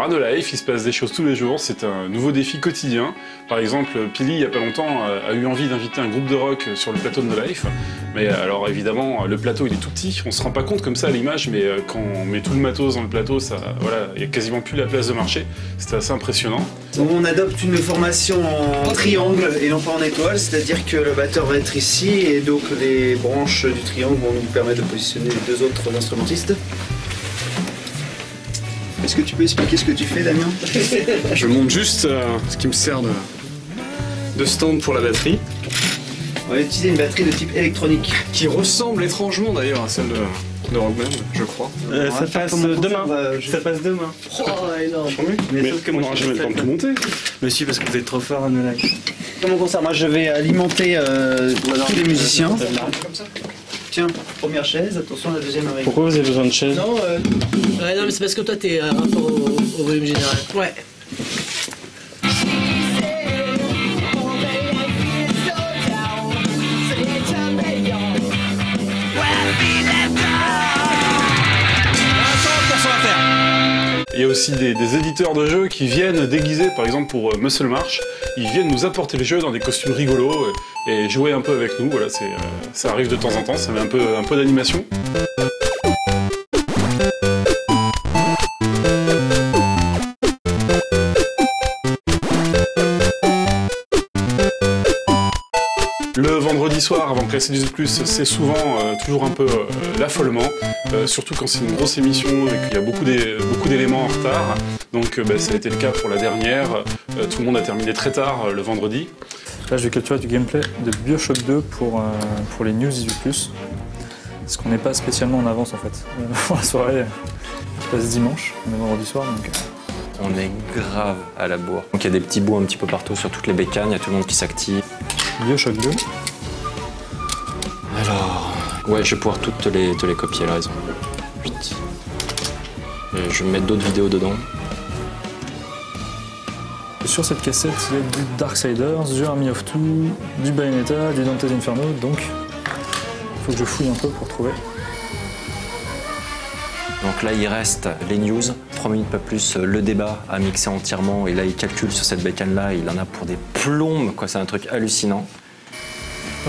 Run Life, il se passe des choses tous les jours, c'est un nouveau défi quotidien. Par exemple, Pili, il n'y a pas longtemps, a eu envie d'inviter un groupe de rock sur le plateau de No Life. Mais alors évidemment, le plateau il est tout petit, on se rend pas compte comme ça à l'image, mais quand on met tout le matos dans le plateau, ça, voilà, il n'y a quasiment plus la place de marcher. C'était assez impressionnant. On adopte une formation en triangle et non pas en étoile, c'est-à-dire que le batteur va être ici et donc les branches du triangle vont nous permettre de positionner les deux autres instrumentistes. Est-ce que tu peux expliquer ce que tu fais, Damien? Je monte juste ce qui me sert de stand pour la batterie. On va utiliser une batterie de type électronique. Qui ressemble étrangement d'ailleurs à celle de Rockman, je crois. Ça passe demain. Ça passe demain. Oh, énorme. Mais sauf que on n'aura jamais le temps de tout monter. Mais si, parce que vous êtes trop fort à No Life. Comment concert? Moi, je vais alimenter tous les musiciens. Tiens, première chaise, attention la deuxième avec. Pourquoi vous avez besoin de chaise? Non, non mais c'est parce que toi t'es rapport au volume général. Ouais. Il y a aussi des éditeurs de jeux qui viennent déguiser, par exemple pour Muscle March, ils viennent nous apporter le jeu dans des costumes rigolos et jouer un peu avec nous. Voilà, ça arrive de temps en temps, ça met un peu d'animation. Le vendredi soir, avant que la CDZ+, c'est souvent toujours un peu l'affolement, surtout quand c'est une grosse émission et qu'il y a beaucoup d'éléments en retard. Donc ça a été le cas pour la dernière. Tout le monde a terminé très tard le vendredi. Là, je vais capturer du gameplay de BioShock 2 pour les news ISU+. Parce qu'on n'est pas spécialement en avance en fait. Pour la soirée qui passe dimanche, on est vendredi soir donc... On est grave à la bourre. Donc il y a des petits bouts un petit peu partout sur toutes les bécanes, il y a tout le monde qui s'active. BioShock 2. Alors... Ouais, je vais pouvoir toutes les copier, elle a raison. 8. Et je vais mettre d'autres vidéos dedans. Sur cette cassette, il y a du Darksiders, du Army of Two, du Bayonetta, du Dante's Inferno, donc il faut que je fouille un peu pour trouver. Donc là, il reste les news, 3 minutes pas plus, le débat à mixer entièrement. Et là, il calcule sur cette bécane-là, il en a pour des plombes, quoi. C'est un truc hallucinant.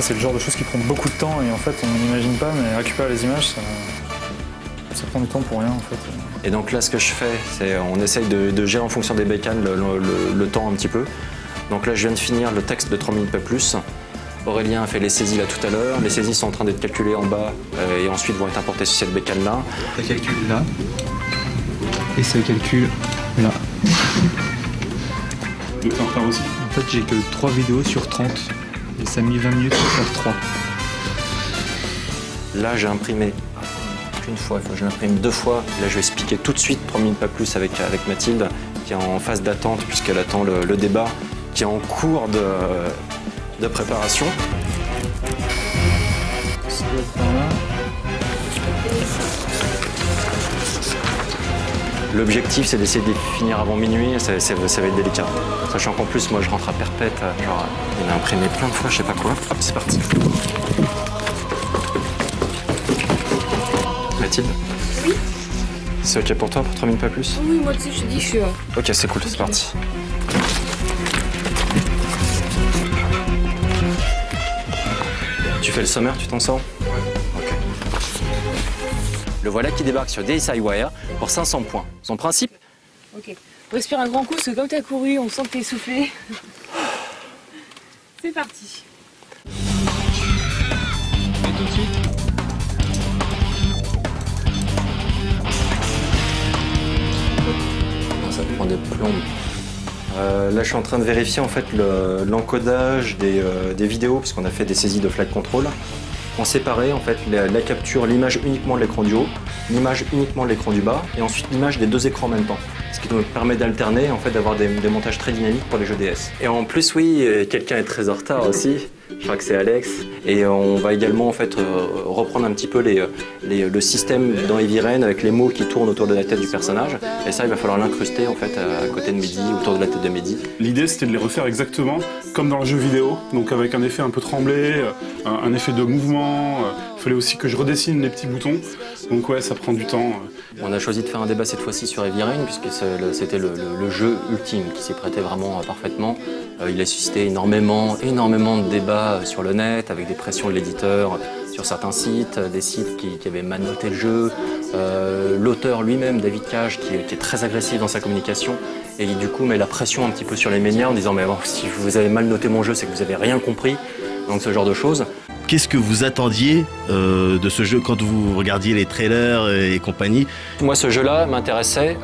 C'est le genre de choses qui prend beaucoup de temps et en fait, on n'imagine pas, mais récupérer les images, ça prend du temps pour rien en fait. Et donc là, ce que je fais, c'est on essaye de gérer en fonction des bécanes le temps un petit peu. Donc là, je viens de finir le texte de 3 minutes pas plus. Aurélien a fait les saisies là tout à l'heure. Les saisies sont en train d'être calculées en bas et ensuite vont être importées sur cette bécane-là. Ça calcule là et ça calcule là. Aussi. En fait, j'ai que 3 vidéos sur 30 et ça a mis 20 minutes pour faire 3. Là, j'ai imprimé une fois, il faut que je l'imprime 2 fois. Là, je vais expliquer tout de suite 3 minutes pas plus avec Mathilde qui est en phase d'attente puisqu'elle attend le débat qui est en cours de préparation. L'objectif, c'est d'essayer de les finir avant minuit, ça va être délicat. Sachant qu'en plus, moi, je rentre à perpète, genre, il a imprimé plein de fois, je sais pas quoi. Hop, c'est parti. Mathilde? Oui. C'est ok pour toi, pour 3 minutes pas plus? Oui, moi, tu sais, je te dis, je suis... Ok, c'est cool, c'est parti. Tu fais le sommaire, tu t'en sors? Ouais. Ok. Le voilà qui débarque sur DSi Wire pour 500 points. Son principe? Ok. Respire un grand coup, parce que comme t'as couru, on sent que t'es essoufflé. C'est parti. Et tout de suite. Ça prend des plombes. Là, je suis en train de vérifier en fait l'encodage des vidéos, puisqu'on a fait des saisies de flight control. On séparait en fait la capture, l'image uniquement de l'écran du haut, l'image uniquement de l'écran du bas, et ensuite l'image des 2 écrans en même temps. Ce qui nous permet d'alterner, en fait, d'avoir des montages très dynamiques pour les jeux DS. Et en plus, oui, quelqu'un est très en retard aussi. Je crois que c'est Alex. Et on va également en fait reprendre un petit peu le système dans Heavy Rain avec les mots qui tournent autour de la tête du personnage. Et ça, il va falloir l'incruster en fait à côté de Mehdi, autour de la tête de Mehdi. L'idée, c'était de les refaire exactement comme dans le jeu vidéo, donc avec un effet un peu tremblé, un effet de mouvement, Il fallait aussi que je redessine les petits boutons. Donc ouais, ça prend du temps. On a choisi de faire un débat cette fois-ci sur Heavy Rain, puisque c'était le jeu ultime qui s'y prêtait vraiment parfaitement. Il a suscité énormément de débats sur le net, avec des pressions de l'éditeur sur certains sites, des sites qui avaient mal noté le jeu. L'auteur lui-même, David Cage, qui est très agressif dans sa communication, et qui du coup met la pression un petit peu sur les médias en disant « mais bon, si vous avez mal noté mon jeu, c'est que vous n'avez rien compris ». Donc ce genre de choses. Qu'est-ce que vous attendiez de ce jeu quand vous regardiez les trailers et compagnie? Moi, ce jeu-là m'intéressait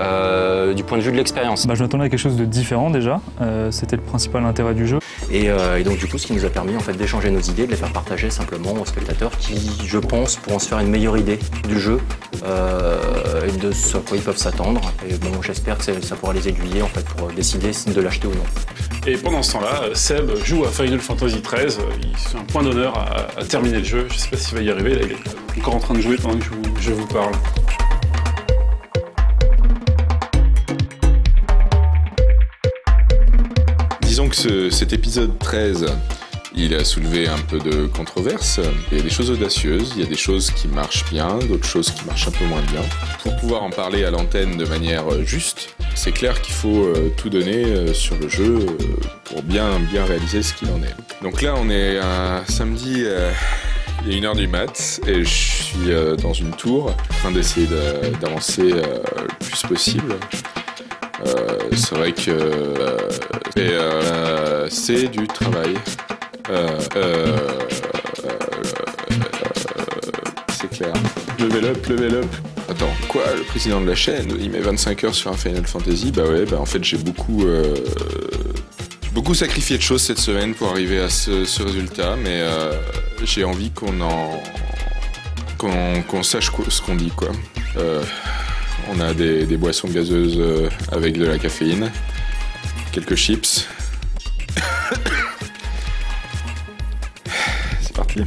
du point de vue de l'expérience. Je m'attendais à quelque chose de différent déjà, c'était le principal intérêt du jeu. Et donc du coup, ce qui nous a permis en fait, d'échanger nos idées, de les faire partager simplement aux spectateurs qui, je pense, pourront se faire une meilleure idée du jeu et de ce à quoi ils peuvent s'attendre. Et bon, j'espère que ça pourra les aiguiller en fait, pour décider de l'acheter ou non. Et pendant ce temps-là, Seb joue à Final Fantasy XIII, il fait un point d'honneur à terminer le jeu. Je sais pas s'il va y arriver, là, il est encore en train de jouer pendant que je vous parle. Disons que cet épisode 13, il a soulevé un peu de controverse. Il y a des choses audacieuses, il y a des choses qui marchent bien, d'autres choses qui marchent un peu moins bien. Pour pouvoir en parler à l'antenne de manière juste, c'est clair qu'il faut tout donner sur le jeu pour bien réaliser ce qu'il en est. Donc là, on est un samedi, il est 1h du mat, et je suis dans une tour, en train d'essayer d'avancer le plus possible. C'est vrai que c'est du travail. C'est clair. Level up. Attends, quoi? Le président de la chaîne, il met 25 heures sur un Final Fantasy? Bah ouais, en fait j'ai beaucoup sacrifié de choses cette semaine pour arriver à ce résultat, mais j'ai envie qu'on sache ce qu'on dit, quoi. On a des boissons gazeuses avec de la caféine, quelques chips. C'est parti.